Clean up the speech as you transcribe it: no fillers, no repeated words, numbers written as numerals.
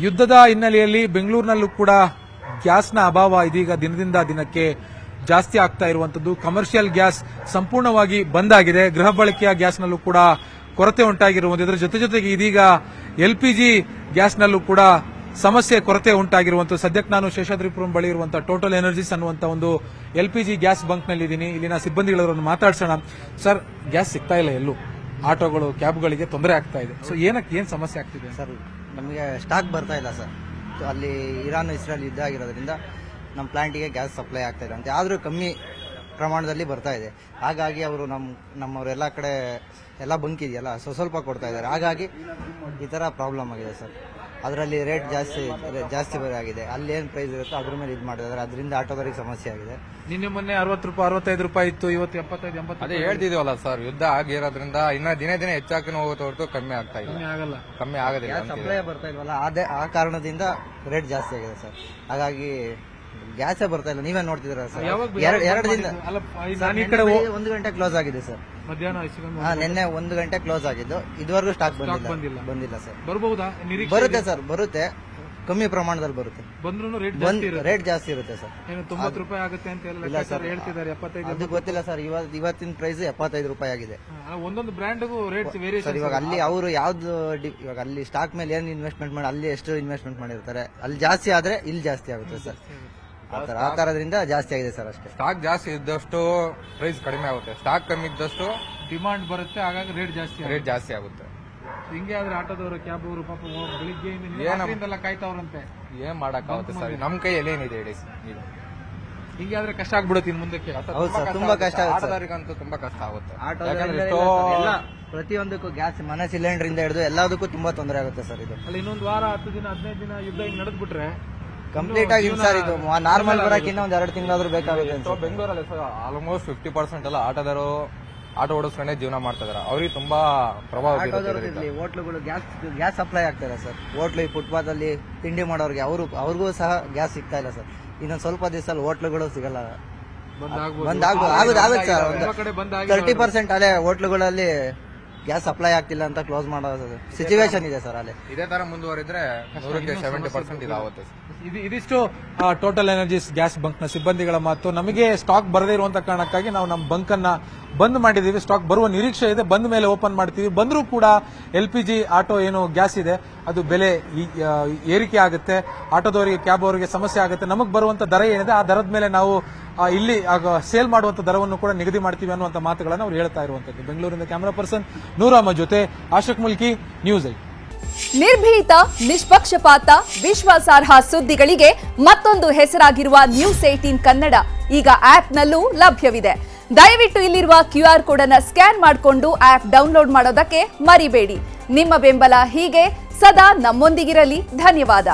ಯುದ್ಧದ ಹಿನ್ನೆಲೆಯಲ್ಲಿ ಬೆಂಗಳೂರಿನಲ್ಲೂ ಕೂಡ ಗ್ಯಾಸ್ನ ಅಭಾವ ಇದೀಗ ದಿನದಿಂದ ದಿನಕ್ಕೆ ಜಾಸ್ತಿ ಆಗ್ತಾ ಇರುವಂತದ್ದು. ಕಮರ್ಷಿಯಲ್ ಗ್ಯಾಸ್ ಸಂಪೂರ್ಣವಾಗಿ ಬಂದ್ ಆಗಿದೆ. ಗೃಹ ಬಳಕೆಯ ಗ್ಯಾಸ್ನಲ್ಲೂ ಕೂಡ ಕೊರತೆ ಉಂಟಾಗಿರುವುದು. ಇದರ ಜೊತೆಗೆ ಇದೀಗ ಎಲ್ಪಿಜಿ ಗ್ಯಾಸ್ನಲ್ಲೂ ಕೂಡ ಸಮಸ್ಯೆ ಕೊರತೆ ಉಂಟಾಗಿರುವಂತದ್ದು. ಸದ್ಯಕ್ಕೆ ನಾನು ಶೇಷಾದ್ರಿಪುರಂ ಬಳಿ ಇರುವಂತಹ ಟೋಟಲ್ ಎನರ್ಜೀಸ್ ಅನ್ನುವಂತ ಒಂದು ಎಲ್ಪಿಜಿ ಗ್ಯಾಸ್ ಬಂಕ್ ನಲ್ಲಿ ಇದ್ದೀನಿ. ಇಲ್ಲಿನ ಸಿಬ್ಬಂದಿಗಳನ್ನು ಮಾತಾಡ್ಸೋಣ. ಸರ್, ಗ್ಯಾಸ್ ಸಿಗ್ತಾ ಇಲ್ಲ, ಎಲ್ಲೂ ಆಟೋಗಳು ಕ್ಯಾಬ್ಗಳಿಗೆ ತೊಂದರೆ ಆಗ್ತಾ ಇದೆ. ಸೊ ಏನ್ ಸಮಸ್ಯೆ ಆಗ್ತಿದೆ ಸರ್? ನಮಗೆ ಸ್ಟಾಕ್ ಬರ್ತಾ ಇಲ್ಲ ಸರ್. ಅಲ್ಲಿ ಇರಾನ್ ಇಸ್ರೇಲ್ ಯುದ್ಧ ಆಗಿರೋದ್ರಿಂದ ನಮ್ಮ ಪ್ಲಾಂಟಿಗೆ ಗ್ಯಾಸ್ ಸಪ್ಲೈ ಆಗ್ತಾ ಇದೆ ಅಂತ, ಆದರೂ ಕಮ್ಮಿ ಪ್ರಮಾಣದಲ್ಲಿ ಬರ್ತಾ ಇದೆ. ಹಾಗಾಗಿ ಅವರು ನಮ್ಮವರೆಲ್ಲ ಕಡೆ ಎಲ್ಲ ಬಂಕ್ ಇದೆಯಲ್ಲ, ಸ್ವಲ್ಪ ಕೊಡ್ತಾ ಇದ್ದಾರೆ. ಹಾಗಾಗಿ ಈ ಥರ ಪ್ರಾಬ್ಲಮ್ ಆಗಿದೆ ಸರ್. ಅದರಲ್ಲಿ ರೇಟ್ ಜಾಸ್ತಿ ಆಗಿದೆ. ಅಲ್ಲಿ ಏನು ಪ್ರೈಸ್ ಇರುತ್ತೋ ಅದ್ರ ಮೇಲೆ ಇದು ಮಾಡಿದ್ದಾರೆ. ಅದರಿಂದ ಆಟೋದವರಿಗೆ ಸಮಸ್ಯೆ ಆಗಿದೆ. ನಿನ್ನೆ ಮೊನ್ನೆ 60 ರೂಪಾಯಿ 65 ರೂಪಾಯಿ ಇತ್ತು, ಇವತ್ತು 75 80. ಅದೇ ಹೇಳ್ತಿದೀವಲ್ಲ ಸರ್, ಯುದ್ಧ ಆಗಿರೋದ್ರಿಂದ ಇನ್ನ ದಿನೇ ಹೆಚ್ಚಾಗಿ ಹೋಗುತ್ತೆ ಹೊರತು ಕಮ್ಮಿ ಆಗ್ತಾ ಇಲ್ಲ. ಕಮ್ಮಿ ಆಗೋದಿಲ್ಲ. ಸಪ್ಲೈ ಬರ್ತಾ ಇಲ್ವಲ್ಲ, ಆ ಕಾರಣದಿಂದ ರೇಟ್ ಜಾಸ್ತಿ ಆಗಿದೆ ಸರ್. ಹಾಗಾಗಿ ಗ್ಯಾಸೇ ಬರ್ತಾ ಇಲ್ಲ. ನೀವೇ ನೋಡ್ತಿದ್ದೀರಾ ಸರ್. 2 ದಿನ 1 ಗಂಟೆ ಕ್ಲೋಸ್ ಆಗಿದೆ ಸರ್. ಮಧ್ಯಾಹ್ನ ನಿನ್ನೆ 1 ಗಂಟೆ ಕ್ಲೋಸ್ ಆಗಿದ್ದು, ಇದುವರೆಗೂ ಸ್ಟಾಕ್ ಬಂದಿಲ್ಲ ಸರ್. ಬರಬಹುದಾ? ಬರುತ್ತೆ ಸರ್, ಬರುತ್ತೆ. ಕಮ್ಮಿ ಪ್ರಮಾಣದಲ್ಲಿ ಬರುತ್ತೆ. ಬಂದ್ರೂ ರೇಟ್ ಜಾಸ್ತಿ ಇರುತ್ತೆ ಸರ್. 90 ರೂಪಾಯಿ ಆಗುತ್ತೆ ಅಂತ ಹೇಳ್ತಿದ್ದಾರೆ. 75 ಅದು ಗೊತ್ತಿಲ್ಲ ಸರ್. ಇವತ್ತಿನ ಪ್ರೈಸ್ 75 ರೂಪಾಯಿ ಆಗಿದೆ. ಒಂದೊಂದು ಬ್ರ್ಯಾಂಡ್ಗೂ ರೇಟ್ ವೇರಿಯೇಷನ್. ಇವಾಗ ಅಲ್ಲಿ ಅವರು ಯಾವ್ದು ಇವಾಗ ಅಲ್ಲಿ ಸ್ಟಾಕ್ ಮೇಲೆ ಏನು ಇನ್ವೆಸ್ಟ್ಮೆಂಟ್ ಮಾಡಿ ಅಲ್ಲಿ ಎಷ್ಟು ಇನ್ವೆಸ್ಟ್ಮೆಂಟ್ ಮಾಡಿರ್ತಾರೆ, ಅಲ್ಲಿ ಜಾಸ್ತಿ ಆದ್ರೆ ಇಲ್ಲಿ ಜಾಸ್ತಿ ಆಗುತ್ತೆ ಸರ್. ಆ ತರದ್ರಿಂದ ಜಾಸ್ತಿ ಆಗಿದೆ ಸರ್ ಅಷ್ಟೇ. ಸ್ಟಾಕ್ ಜಾಸ್ತಿ ಇದ್ದಷ್ಟು ಪ್ರೈಸ್ ಕಡಿಮೆ ಆಗುತ್ತೆ, ಸ್ಟಾಕ್ ಕಮ್ಮಿ ಇದ್ದಷ್ಟು ಡಿಮಾಂಡ್ ಬರುತ್ತೆ. ಹಾಗಾಗಿ ರೇಟ್ ಜಾಸ್ತಿ ಆಗುತ್ತೆ. ಹಿಂಗೆ ಆದ್ರೆ ಆಟೋದವರು ಕ್ಯಾಬ್ ಅವರು ಪಾಪ ಬೆಳಿಗ್ಗೆ ಕಾಯ್ತಾವ್ರಂತೆ. ಏನ್ ಮಾಡಕ್ಕಾಗುತ್ತೆ ಸರ್, ನಮ್ ಕೈಯಲ್ಲಿ ಏನಿದೆ ಹೇಳಿ. ಹಿಂಗೆ ಆದ್ರೆ ಕಷ್ಟ ಆಗ್ಬಿಡುತ್ತೆ ಇನ್ ಮುಂದಕ್ಕೆ. ಹೌದು ಸರ್, ತುಂಬಾ ಕಷ್ಟ ಆಗುತ್ತೆ. ಆಟೋದವರಿಗಂತೂ ತುಂಬಾ ಕಷ್ಟ ಆಗುತ್ತೆ. ಪ್ರತಿಯೊಂದಕ್ಕೂ ಗ್ಯಾಸ್ ಮನೆ ಸಿಲಿಂಡರ್ ಇಂದ ಹಿಡಿದು ಎಲ್ಲದಕ್ಕೂ ತುಂಬಾ ತೊಂದರೆ ಆಗುತ್ತೆ ಸರ್. ಇದು ಅಲ್ಲಿ ಇನ್ನೊಂದು ವಾರ 10 ದಿನ 15 ದಿನ ಯುದ್ಧ ಹಿಂಗ್ ನಡೆದ್ಬಿಟ್ರೆ ಕಂಪ್ಲೀಟ್ ಆಗಿ ಸರ್ ಇದು ನಾರ್ಮಲ್ ಬರಕ್ಕೆ ಇನ್ನೊಂದು 2 ತಿಂಗಳಾದ್ರೂ ಬೇಕಾಗುತ್ತೆ. ಬೆಂಗಳೂರಲ್ಲಿ ಆಲ್ಮೋಸ್ಟ್ 50% ಎಲ್ಲ ಆಟೋ ಓಡಿಸ್ಕೊಂಡೇ ಜೀವನ ಮಾಡ್ತಾ ಇದಾರೆ. ಅವ್ರಿಗೆ ತುಂಬಾ ಪ್ರಭಾವ ಬೀರುತ್ತೆ. ಹೋಟ್ಲುಗಳು ಗ್ಯಾಸ್ ಸಪ್ಲೈ ಆಗ್ತಾ ಇದೆ ಸರ್. ಹೋಟ್ಲು ಫುಟ್ಪಾತ್ ಅಲ್ಲಿ ತಿಂಡಿ ಮಾಡೋರಿಗೆ ಅವ್ರಿಗೂ ಸಹ ಗ್ಯಾಸ್ ಸಿಗ್ತಾ ಇಲ್ಲ ಸರ್. ಇನ್ನೊಂದು ಸ್ವಲ್ಪ ದಿವಸ ಹೋಟ್ಲುಗಳು ಸಿಗಲ್ಲ, ಆಗುತ್ತೆ ಸರ್. 30% ಅಲ್ಲೇ ಹೋಟ್ಲುಗಳಲ್ಲಿ ಗ್ಯಾಸ್ ಸಪ್ಲೈ ಆಗ್ತಿಲ್ಲ ಅಂತ ಕ್ಲೋಸ್ ಮಾಡೋ ಸಿಚುವೇಶನ್ ಇದೆ ಸರ್. ಅಲ್ಲಿ ಇದೇ ತರ ಮುಂದುವರಿದ್ರೆ 70% ಇದಾಗುತ್ತೆ. ಇದಿಷ್ಟು ಟೋಟಲ್ ಎನರ್ಜೀಸ್ ಗ್ಯಾಸ್ ಬಂಕ್ ನ ಸಿಬ್ಬಂದಿಗಳ ಮಾತು. ನಮಗೆ ಸ್ಟಾಕ್ ಬರದೇ ಇರುವಂತ ಕಾರಣಕ್ಕಾಗಿ ನಾವು ನಮ್ಮ ಬಂಕ್ ಅನ್ನ ಬಂದ್ ಮಾಡಿದೀವಿ. ಸ್ಟಾಕ್ ಬರುವ ನಿರೀಕ್ಷೆ ಇದೆ, ಬಂದ ಮೇಲೆ ಓಪನ್ ಮಾಡ್ತೀವಿ. ಬಂದರೂ ಕೂಡ ಎಲ್ಪಿಜಿ ಆಟೋ ಏನು ಗ್ಯಾಸ್ ಇದೆ ಅದು ಬೆಲೆ ಏರಿಕೆ ಆಗುತ್ತೆ. ಆಟೋದವರಿಗೆ ಕ್ಯಾಬ್ ಅವರಿಗೆ ಸಮಸ್ಯೆ ಆಗುತ್ತೆ. ನಮಗೆ ಬರುವಂತ ದರ ಏನಿದೆ ಆ ದರದ ಮೇಲೆ ನಾವು ಇಲ್ಲಿ ಸೇಲ್ ಮಾಡುವಂತ ದರವನ್ನು ಕೂಡ ನಿಗದಿ ಮಾಡ್ತೀವಿ ಅನ್ನುವಂತ ಮಾತುಗಳನ್ನು ಅವ್ರು ಹೇಳ್ತಾ ಇರುವಂತದ್ದು. ಬೆಂಗಳೂರಿನ ಕ್ಯಾಮರಾ ಪರ್ಸನ್ ನೂರಮ್ಮ ಜೊತೆ ಆಶಕ್ ಮುಲ್ಕಿ, ನ್ಯೂಸ್ 8. ನಿರ್ಭೀತ, ನಿಷ್ಪಕ್ಷಪಾತ, ವಿಶ್ವಾಸಾರ್ಹ ಸುದ್ದಿಗಳಿಗೆ ಮತ್ತೊಂದು ಹೆಸರಾಗಿರುವ ನ್ಯೂಸ್ 18 ಕನ್ನಡ ಈಗ ಆಪ್ನಲ್ಲೂ ಲಭ್ಯವಿದೆ. ದಯವಿಟ್ಟು ಇಲ್ಲಿರುವ QR ಕೋಡ್ ಅನ್ನು ಸ್ಕ್ಯಾನ್ ಮಾಡಿಕೊಂಡು ಆಪ್ ಡೌನ್ಲೋಡ್ ಮಾಡೋದಕ್ಕೆ ಮರಿಬೇಡಿ. ನಿಮ್ಮ ಬೆಂಬಲ ಹೀಗೆ ಸದಾ ನಮ್ಮೊಂದಿಗಿರಲಿ. ಧನ್ಯವಾದ.